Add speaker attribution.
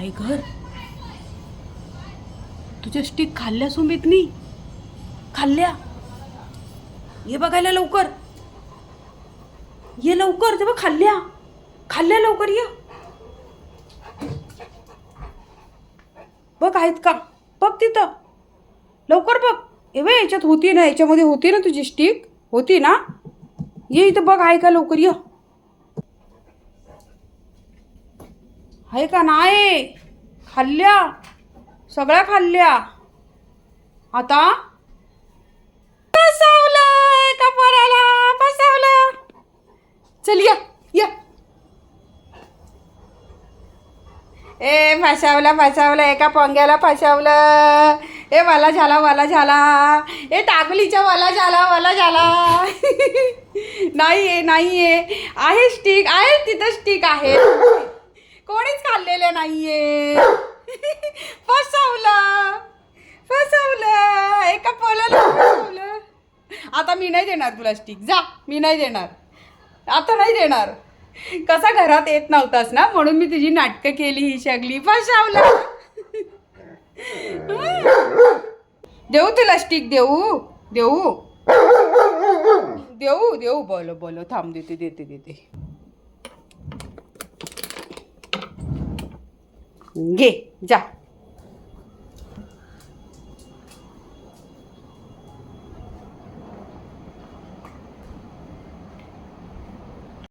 Speaker 1: काय घर तुझ्या स्टिक खाल्ल्या सुमितनी? खाल्ल्या? ये बघायला लवकर, ये लवकर. तेव्हा खाल्ल्या खाल्ल्या, लवकर ये. बघ आहेत का, बघ तिथं, लवकर बघ. ए बाई, याच्यात होती ना, याच्यामध्ये होती ना तुझी स्टिक, होती ना. ये इथं बघ, आहे का, लवकर ये. आहे का नाही? खाल्ल्या, सगळ्या खाल्ल्या. आता फसवलं, कपाराला फसवलं. चल या या. ए फसवलं फसवलं, एका पोंग्याला फसवलं. ए वाला झाला वाला झाला, ए तागलीचा वाला झाला वाला झाला. नाही आहे स्टिक, आहे तिथं स्टिक आहे, कोणीच खाल्लेलं नाहीये. फसवलं फसवलं, एका पोलाला फसवलं. आता मी नाही देणार तुला स्टिक, जा, मी नाही देणार, आता नाही देणार. कसा घरात येत नव्हतास ना, म्हणून मी तुझी नाटकं केली ही सगळी. फसवलं. देऊ तुला स्टिक, देऊ देऊ देऊ देऊ, बोलो बोलो, थांब, देते देते देते. घे जा.